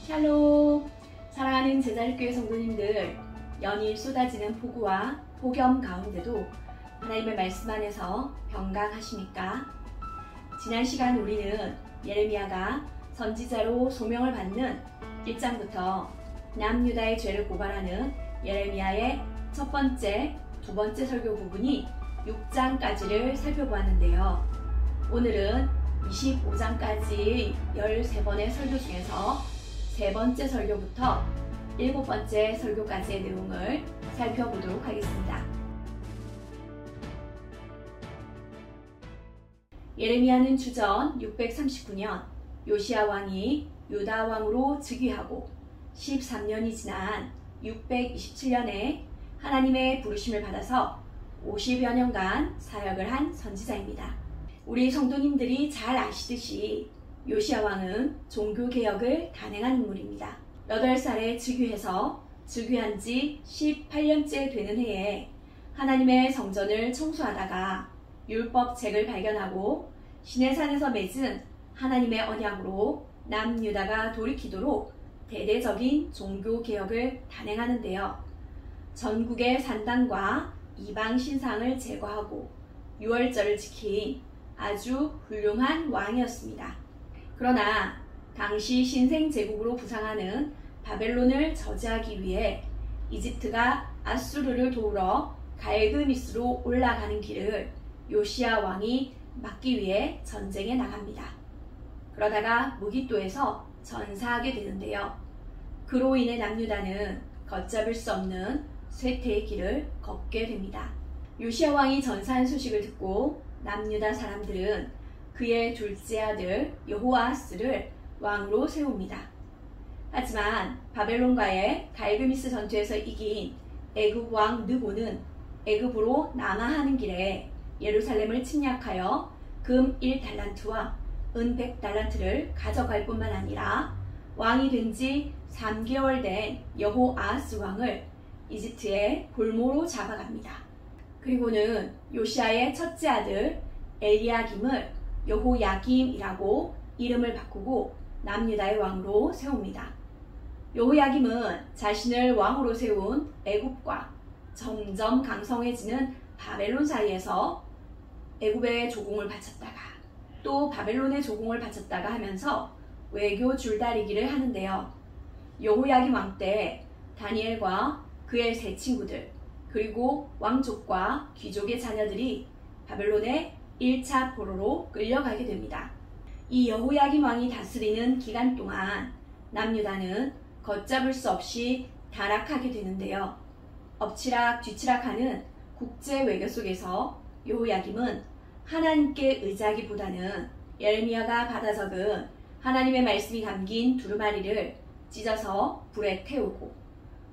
샬롬! 사랑하는 제자립교회 성도님들, 연일 쏟아지는 폭우와 폭염 가운데도 하나님의 말씀 안에서 평강하십니까? 지난 시간 우리는 예레미야가 선지자로 소명을 받는 1장부터 남유다의 죄를 고발하는 예레미야의 첫 번째, 두 번째 설교 부분이 6장까지를 살펴보았는데요. 오늘은 25장까지 13번의 설교 중에서 세 번째 설교부터 7번째 설교까지의 내용을 살펴보도록 하겠습니다. 예레미야는 주전 639년 요시야 왕이 유다 왕으로 즉위하고 13년이 지난 627년에 하나님의 부르심을 받아서 50여 년간 사역을 한 선지자입니다. 우리 성도님들이 잘 아시듯이 요시야 왕은 종교개혁을 단행한 인물입니다. 8살에 즉위해서 즉위한 지 18년째 되는 해에 하나님의 성전을 청소하다가 율법책을 발견하고 시내산에서 맺은 하나님의 언약으로 남유다가 돌이키도록 대대적인 종교개혁을 단행하는데요. 전국의 산당과 이방 신상을 제거하고 유월절을 지킨 아주 훌륭한 왕이었습니다. 그러나 당시 신생제국으로 부상하는 바벨론을 저지하기 위해 이집트가 아수르를 도우러 갈그미스로 올라가는 길을 요시야 왕이 막기 위해 전쟁에 나갑니다. 그러다가 무기또에서 전사하게 되는데요. 그로 인해 남유다는 걷잡을 수 없는 쇠퇴의 길을 걷게 됩니다. 요시야 왕이 전사한 소식을 듣고 남유다 사람들은 그의 둘째 아들 여호아하스를 왕으로 세웁니다. 하지만 바벨론과의 갈그미스 전투에서 이긴 애굽 왕 느고는 애굽으로 남하하는 길에 예루살렘을 침략하여 금 1달란트와 은 100달란트를 가져갈 뿐만 아니라 왕이 된 지 3개월 된 여호아하스 왕을 이집트의 볼모로 잡아갑니다. 그리고는 요시야의 첫째 아들 엘리야김을 여호야김이라고 이름을 바꾸고 남유다의 왕으로 세웁니다. 여호야김은 자신을 왕으로 세운 애굽과 점점 강성해지는 바벨론 사이에서 애굽의 조공을 바쳤다가 또 바벨론의 조공을 바쳤다가 하면서 외교 줄다리기를 하는데요. 여호야김 왕 때 다니엘과 그의 세 친구들 그리고 왕족과 귀족의 자녀들이 바벨론의 1차 포로로 끌려가게 됩니다. 이 여호야김 왕이 다스리는 기간 동안 남유다는 걷잡을 수 없이 타락하게 되는데요. 엎치락 뒤치락하는 국제 외교 속에서 여호야김은 하나님께 의지하기보다는 예레미야가 받아 적은 하나님의 말씀이 담긴 두루마리를 찢어서 불에 태우고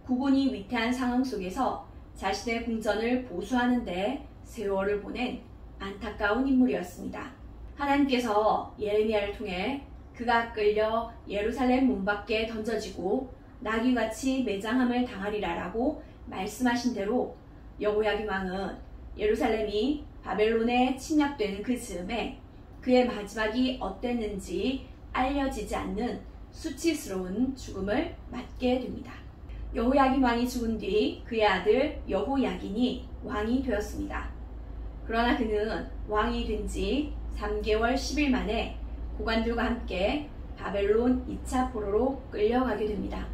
국군이 위태한 상황 속에서 자신의 궁전을 보수하는 데 세월을 보낸 안타까운 인물이었습니다. 하나님께서 예레미야를 통해 그가 끌려 예루살렘 문 밖에 던져지고 나귀같이 매장함을 당하리라라고 말씀하신 대로 여호야김 왕은 예루살렘이 바벨론에 침략되는 그 즈음에 그의 마지막이 어땠는지 알려지지 않는 수치스러운 죽음을 맞게 됩니다. 여호야김 왕이 죽은 뒤 그의 아들 여호야긴이 왕이 되었습니다. 그러나 그는 왕이 된 지 3개월 10일 만에 고관들과 함께 바벨론 2차 포로로 끌려가게 됩니다.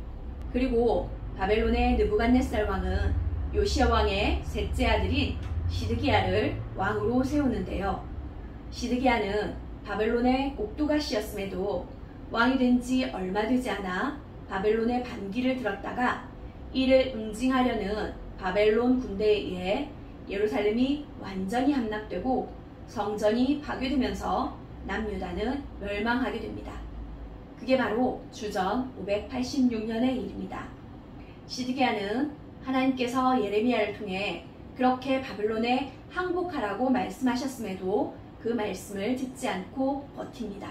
그리고 바벨론의 느부갓네살 왕은 요시야 왕의 셋째 아들인 시드기야를 왕으로 세우는데요. 시드기야는 바벨론의 옥두가시였음에도 왕이 된 지 얼마 되지 않아 바벨론의 반기를 들었다가 이를 응징하려는 바벨론 군대에 의해 예루살렘이 완전히 함락되고 성전이 파괴되면서 남유다는 멸망하게 됩니다. 그게 바로 주전 586년의 일입니다. 시드기야는 하나님께서 예레미야를 통해 그렇게 바벨론에 항복하라고 말씀하셨음에도 그 말씀을 듣지 않고 버팁니다.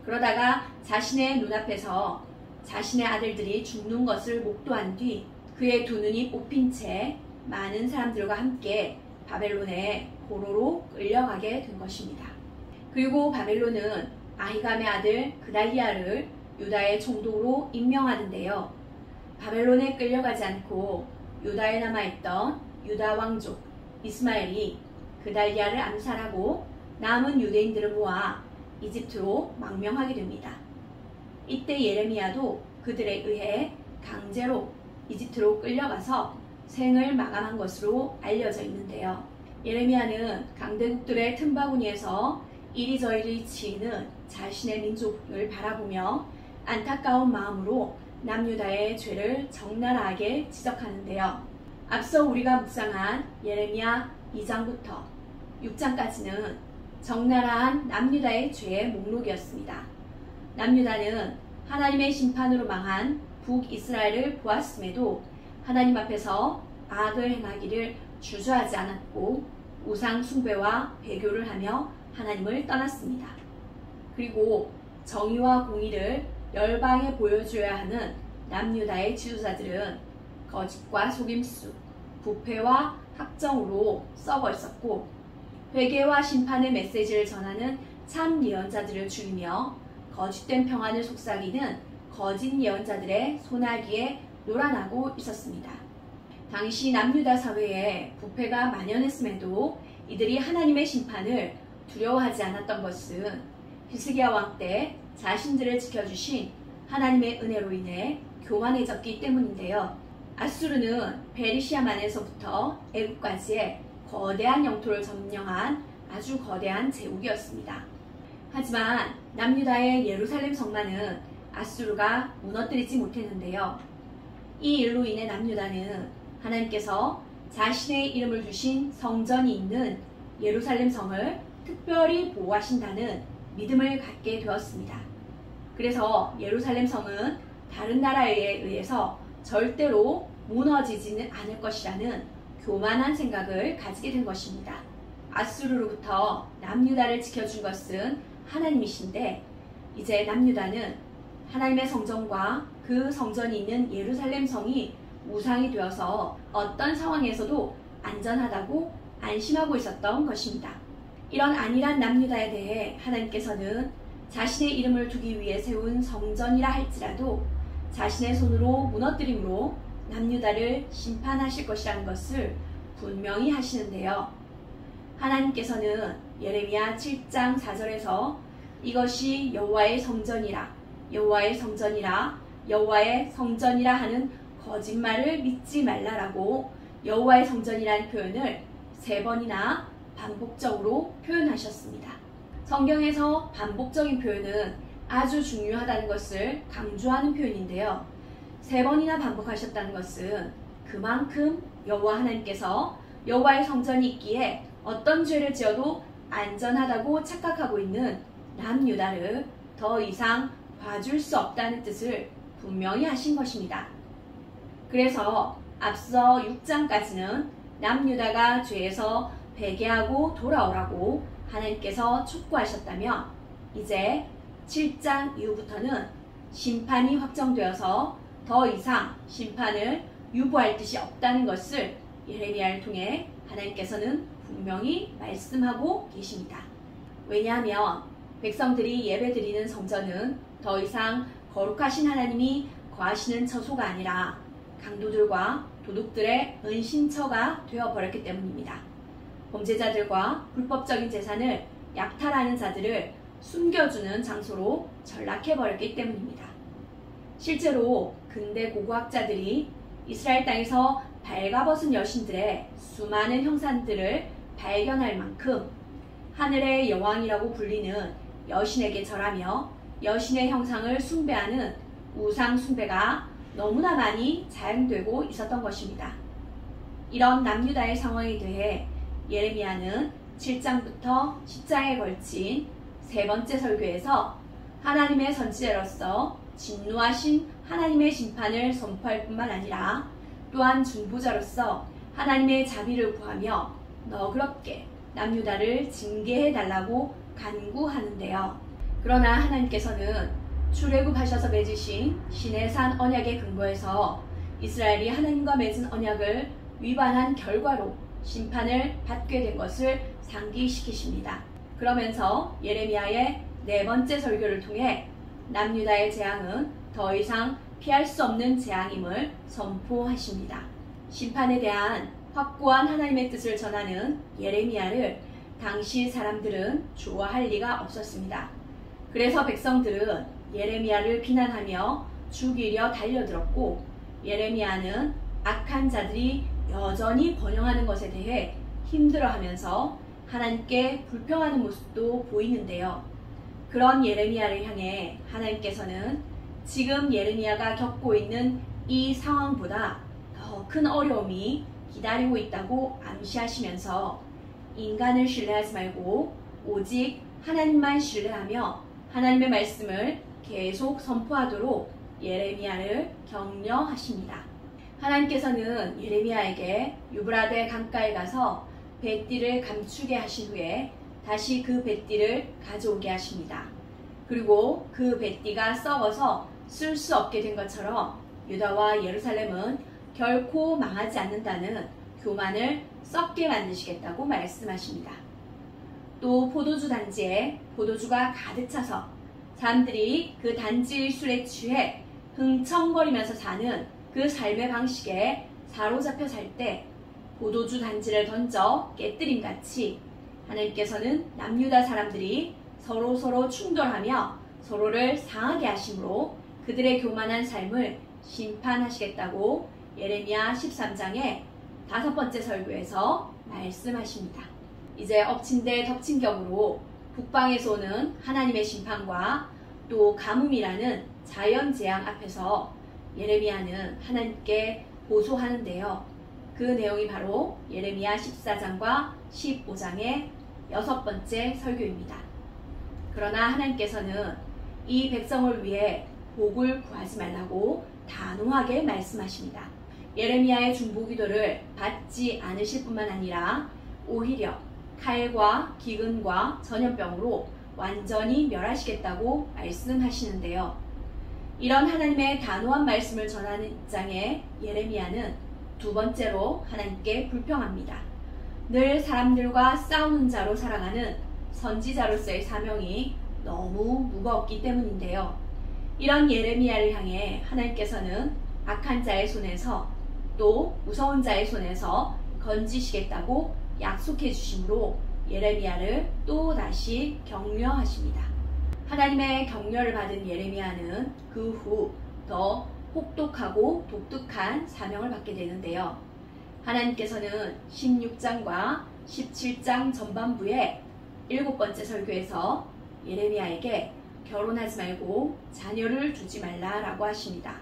그러다가 자신의 눈앞에서 자신의 아들들이 죽는 것을 목도한 뒤 그의 두 눈이 뽑힌 채 많은 사람들과 함께 바벨론에 포로로 끌려가게 된 것입니다. 그리고 바벨론은 아히감의 아들 그달리아를 유다의 총독으로 임명하는데요. 바벨론에 끌려가지 않고 유다에 남아있던 유다 왕족 이스마엘이 그달리아를 암살하고 남은 유대인들을 모아 이집트로 망명하게 됩니다. 이때 예레미야도 그들에 의해 강제로 이집트로 끌려가서 생을 마감한 것으로 알려져 있는데요. 예레미야는 강대국들의 틈바구니에서 이리저리 치이는 자신의 민족을 바라보며 안타까운 마음으로 남유다의 죄를 적나라하게 지적하는데요. 앞서 우리가 묵상한 예레미야 2장부터 6장까지는 적나라한 남유다의 죄의 목록이었습니다. 남유다는 하나님의 심판으로 망한 북이스라엘을 보았음에도 하나님 앞에서 악을 행하기를 주저하지 않았고 우상 숭배와 배교를 하며 하나님을 떠났습니다. 그리고 정의와 공의를 열방에 보여줘야 하는 남유다의 지도자들은 거짓과 속임수, 부패와 학정으로 썩어 있었고 회개와 심판의 메시지를 전하는 참 예언자들을 죽이며 거짓된 평안을 속삭이는 거짓 예언자들의 소나기에 놀아나고 있었습니다. 당시 남유다 사회에 부패가 만연했음에도 이들이 하나님의 심판을 두려워하지 않았던 것은 히스기야 왕 때 자신들을 지켜주신 하나님의 은혜로 인해 교만해졌기 때문인데요. 아수르는 페르시아만에서부터 애국까지의 거대한 영토를 점령한 아주 거대한 제국이었습니다. 하지만 남유다의 예루살렘 성만은 아수르가 무너뜨리지 못했는데요. 이 일로 인해 남유다는 하나님께서 자신의 이름을 주신 성전이 있는 예루살렘 성을 특별히 보호하신다는 믿음을 갖게 되었습니다. 그래서 예루살렘 성은 다른 나라에 의해서 절대로 무너지지는 않을 것이라는 교만한 생각을 가지게 된 것입니다. 아수르로부터 남유다를 지켜준 것은 하나님이신데 이제 남유다는 하나님의 성전과 그 성전이 있는 예루살렘 성이 우상이 되어서 어떤 상황에서도 안전하다고 안심하고 있었던 것입니다. 이런 안일한 남유다에 대해 하나님께서는 자신의 이름을 두기 위해 세운 성전이라 할지라도 자신의 손으로 무너뜨림으로 남유다를 심판하실 것이라는 것을 분명히 하시는데요. 하나님께서는 예레미야 7장 4절에서 이것이 여호와의 성전이라 여호와의 성전이라 여호와의 성전이라 하는 거짓말을 믿지 말라라고 여호와의 성전이라는 표현을 3번이나 반복적으로 표현하셨습니다. 성경에서 반복적인 표현은 아주 중요하다는 것을 강조하는 표현인데요. 3번이나 반복하셨다는 것은 그만큼 여호와 하나님께서 여호와의 성전이 있기에 어떤 죄를 지어도 안전하다고 착각하고 있는 남유다를 더 이상 봐줄 수 없다는 뜻을 분명히 하신 것입니다. 그래서 앞서 6장까지는 남유다가 죄에서 회개하고 돌아오라고 하나님께서 촉구하셨다면 이제 7장 이후부터는 심판이 확정되어서 더 이상 심판을 유보할 뜻이 없다는 것을 예레미야를 통해 하나님께서는 분명히 말씀하고 계십니다. 왜냐하면 백성들이 예배드리는 성전은 더 이상 거룩하신 하나님이 거하시는 처소가 아니라 강도들과 도둑들의 은신처가 되어버렸기 때문입니다. 범죄자들과 불법적인 재산을 약탈하는 자들을 숨겨주는 장소로 전락해버렸기 때문입니다. 실제로 근대 고고학자들이 이스라엘 땅에서 발가벗은 여신들의 수많은 형상들을 발견할 만큼 하늘의 여왕이라고 불리는 여신에게 절하며 여신의 형상을 숭배하는 우상 숭배가 너무나 많이 자행되고 있었던 것입니다. 이런 남유다의 상황에 대해 예레미야는 7장부터 10장에 걸친 3번째 설교에서 하나님의 선지자로서 진노하신 하나님의 심판을 선포할 뿐만 아니라 또한 중보자로서 하나님의 자비를 구하며 너그럽게 남유다를 징계해달라고 간구하는데요. 그러나 하나님께서는 출애굽하셔서 맺으신 시내산 언약의 근거에서 이스라엘이 하나님과 맺은 언약을 위반한 결과로 심판을 받게 된 것을 상기시키십니다. 그러면서 예레미야의 4번째 설교를 통해 남유다의 재앙은 더 이상 피할 수 없는 재앙임을 선포하십니다. 심판에 대한 확고한 하나님의 뜻을 전하는 예레미야를 당시 사람들은 좋아할 리가 없었습니다. 그래서 백성들은 예레미야를 비난하며 죽이려 달려들었고, 예레미야는 악한 자들이 여전히 번영하는 것에 대해 힘들어하면서 하나님께 불평하는 모습도 보이는데요. 그런 예레미야를 향해 하나님께서는 지금 예레미야가 겪고 있는 이 상황보다 더 큰 어려움이 기다리고 있다고 암시하시면서 인간을 신뢰하지 말고 오직 하나님만 신뢰하며 하나님의 말씀을 계속 선포하도록 예레미야를 격려하십니다. 하나님께서는 예레미야에게 유브라데 강가에 가서 뱃띠를 감추게 하신 후에 다시 그 뱃띠를 가져오게 하십니다. 그리고 그 뱃띠가 썩어서 쓸 수 없게 된 것처럼 유다와 예루살렘은 결코 망하지 않는다는 교만을 썩게 만드시겠다고 말씀하십니다. 또 포도주 단지에 포도주가 가득 차서 사람들이 그 단지의 술에 취해 흥청거리면서 사는 그 삶의 방식에 사로잡혀 살 때 포도주 단지를 던져 깨뜨림같이 하나님께서는 남유다 사람들이 서로 충돌하며 서로를 상하게 하심으로 그들의 교만한 삶을 심판하시겠다고 예레미야 13장의 5번째 설교에서 말씀하십니다. 이제 엎친 데 덮친 격으로 북방에서 오는 하나님의 심판과 또 가뭄이라는 자연재앙 앞에서 예레미야는 하나님께 호소하는데요. 그 내용이 바로 예레미야 14장과 15장의 6번째 설교입니다. 그러나 하나님께서는 이 백성을 위해 복을 구하지 말라고 단호하게 말씀하십니다. 예레미야의 중보기도를 받지 않으실 뿐만 아니라 오히려 칼과 기근과 전염병으로 완전히 멸하시겠다고 말씀하시는데요. 이런 하나님의 단호한 말씀을 전하는 입장의 예레미야는 두 번째로 하나님께 불평합니다. 늘 사람들과 싸우는 자로 살아가는 선지자로서의 사명이 너무 무겁기 때문인데요. 이런 예레미야를 향해 하나님께서는 악한 자의 손에서 또 무서운 자의 손에서 건지시겠다고 약속해 주심으로 예레미야를 또 다시 격려하십니다. 하나님의 격려를 받은 예레미야는 그 후 더 혹독하고 독특한 사명을 받게 되는데요. 하나님께서는 16장과 17장 전반부의 7번째 설교에서 예레미야에게 결혼하지 말고 자녀를 두지 말라라고 하십니다.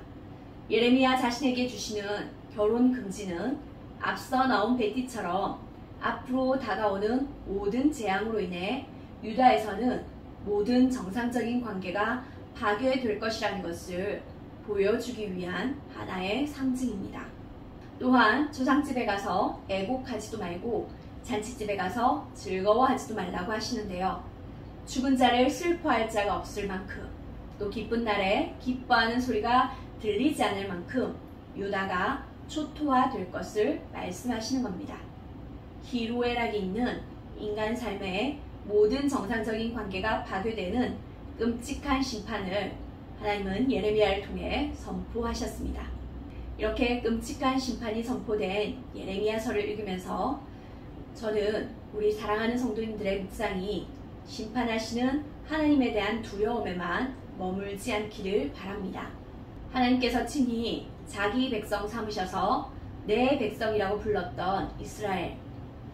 예레미야 자신에게 주시는 결혼 금지는 앞서 나온 벳띠처럼 앞으로 다가오는 모든 재앙으로 인해 유다에서는 모든 정상적인 관계가 파괴될 것이라는 것을 보여주기 위한 하나의 상징입니다. 또한 조상집에 가서 애곡하지도 말고 잔치집에 가서 즐거워하지도 말라고 하시는데요. 죽은 자를 슬퍼할 자가 없을 만큼 또 기쁜 날에 기뻐하는 소리가 들리지 않을 만큼 유다가 초토화될 것을 말씀하시는 겁니다. 희로애락이 있는 인간 삶의 모든 정상적인 관계가 파괴되는 끔찍한 심판을 하나님은 예레미야를 통해 선포하셨습니다. 이렇게 끔찍한 심판이 선포된 예레미야서를 읽으면서 저는 우리 사랑하는 성도님들의 묵상이 심판하시는 하나님에 대한 두려움에만 머물지 않기를 바랍니다. 하나님께서 친히 자기 백성 삼으셔서 내 백성이라고 불렀던 이스라엘,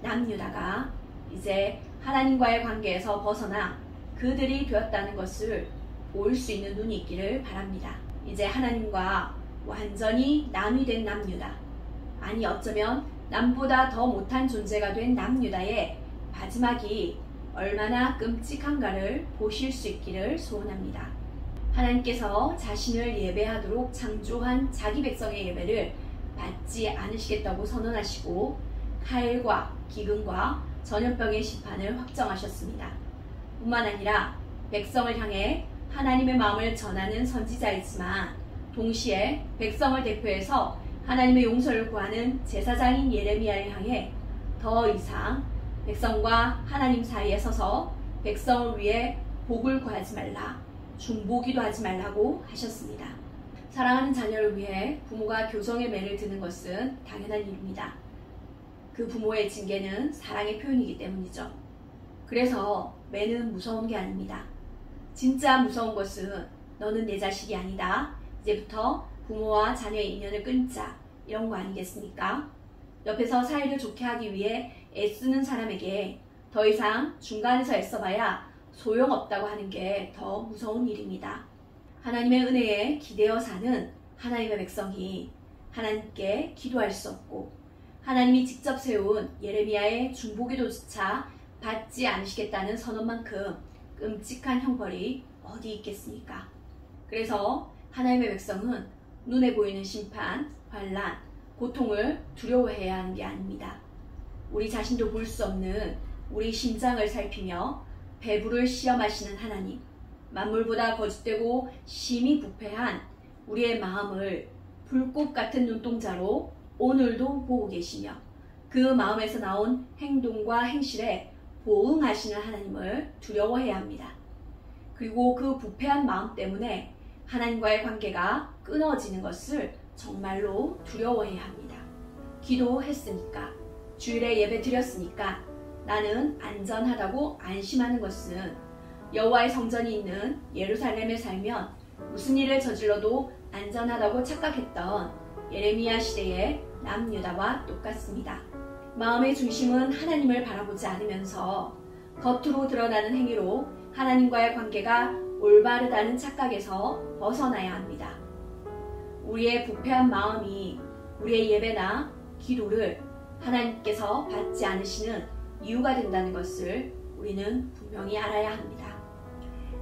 남유다가 이제 하나님과의 관계에서 벗어나 그들이 되었다는 것을 볼 수 있는 눈이 있기를 바랍니다. 이제 하나님과 완전히 남이 된 남유다, 아니 어쩌면 남보다 더 못한 존재가 된 남유다의 마지막이 얼마나 끔찍한가를 보실 수 있기를 소원합니다. 하나님께서 자신을 예배하도록 창조한 자기 백성의 예배를 받지 않으시겠다고 선언하시고 칼과 기근과 전염병의 심판을 확정하셨습니다. 뿐만 아니라 백성을 향해 하나님의 마음을 전하는 선지자이지만 동시에 백성을 대표해서 하나님의 용서를 구하는 제사장인 예레미야를 향해 더 이상 백성과 하나님 사이에 서서 백성을 위해 복을 구하지 말라, 중보기도 하지 말라고 하셨습니다. 사랑하는 자녀를 위해 부모가 교정의 매를 드는 것은 당연한 일입니다. 그 부모의 징계는 사랑의 표현이기 때문이죠. 그래서 매는 무서운 게 아닙니다. 진짜 무서운 것은 너는 내 자식이 아니다. 이제부터 부모와 자녀의 인연을 끊자. 이런 거 아니겠습니까? 옆에서 사이를 좋게 하기 위해 애쓰는 사람에게 더 이상 중간에서 애써봐야 소용없다고 하는 게 더 무서운 일입니다. 하나님의 은혜에 기대어 사는 하나님의 백성이 하나님께 기도할 수 없고 하나님이 직접 세운 예레미야의 중보기도조차 받지 않으시겠다는 선언만큼 끔찍한 형벌이 어디 있겠습니까? 그래서 하나님의 백성은 눈에 보이는 심판, 환난, 고통을 두려워해야 하는 게 아닙니다. 우리 자신도 볼 수 없는 우리 심장을 살피며 배부를 시험하시는 하나님, 만물보다 거짓되고 심히 부패한 우리의 마음을 불꽃 같은 눈동자로 오늘도 보고 계시며 그 마음에서 나온 행동과 행실에 보응하시는 하나님을 두려워해야 합니다. 그리고 그 부패한 마음 때문에 하나님과의 관계가 끊어지는 것을 정말로 두려워해야 합니다. 기도했으니까, 주일에 예배 드렸으니까 나는 안전하다고 안심하는 것은 여호와의 성전이 있는 예루살렘에 살면 무슨 일을 저질러도 안전하다고 착각했던 예레미야 시대의 남유다와 똑같습니다. 마음의 중심은 하나님을 바라보지 않으면서 겉으로 드러나는 행위로 하나님과의 관계가 올바르다는 착각에서 벗어나야 합니다. 우리의 부패한 마음이 우리의 예배나 기도를 하나님께서 받지 않으시는 이유가 된다는 것을 우리는 분명히 알아야 합니다.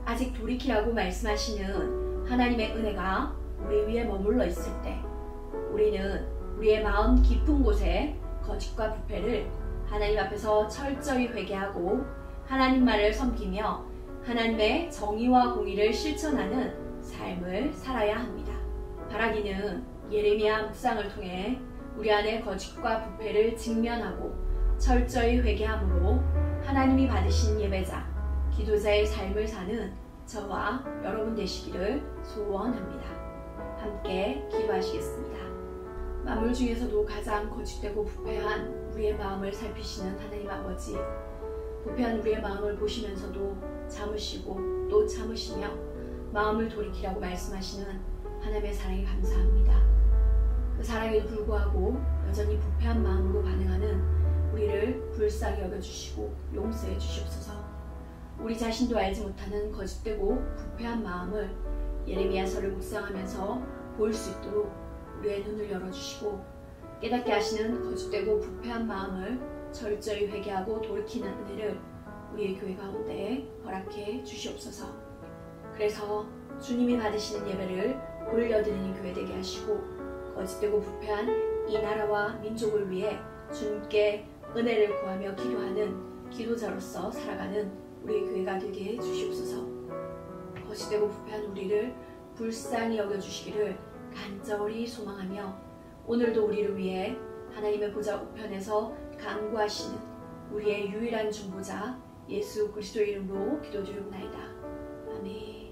아직 돌이키라고 말씀하시는 하나님의 은혜가 우리 위에 머물러 있을 때 우리는 우리의 마음 깊은 곳에 거짓과 부패를 하나님 앞에서 철저히 회개하고 하나님 말을 섬기며 하나님의 정의와 공의를 실천하는 삶을 살아야 합니다. 바라기는 예레미야 묵상을 통해 우리 안의 거짓과 부패를 직면하고 철저히 회개함으로 하나님이 받으신 예배자, 기도자의 삶을 사는 저와 여러분 되시기를 소원합니다. 함께 기도하시겠습니다. 만물 중에서도 가장 거짓되고 부패한 우리의 마음을 살피시는 하나님 아버지, 부패한 우리의 마음을 보시면서도 참으시고 또 참으시며 마음을 돌이키라고 말씀하시는 하나님의 사랑에 감사합니다. 그 사랑에도 불구하고 여전히 부패한 마음으로 반응하는 우리를 불쌍히 여겨주시고 용서해 주시옵소서. 우리 자신도 알지 못하는 거짓되고 부패한 마음을 예레미야서를 묵상하면서 볼 수 있도록 우리의 눈을 열어주시고 깨닫게 하시는 거짓되고 부패한 마음을 철저히 회개하고 돌이키는 은혜를 우리의 교회 가운데 허락해 주시옵소서. 그래서 주님이 받으시는 예배를 올려드리는 교회 되게 하시고 거짓되고 부패한 이 나라와 민족을 위해 주님께 은혜를 구하며 기도하는 기도자로서 살아가는 우리의 교회가 되게 해 주시옵소서. 거짓되고 부패한 우리를 불쌍히 여겨주시기를 간절히 소망하며 오늘도 우리를 위해 하나님의 보좌 우편에서 간구하시는 우리의 유일한 중보자 예수 그리스도의 이름으로 기도드리옵나이다. 아멘.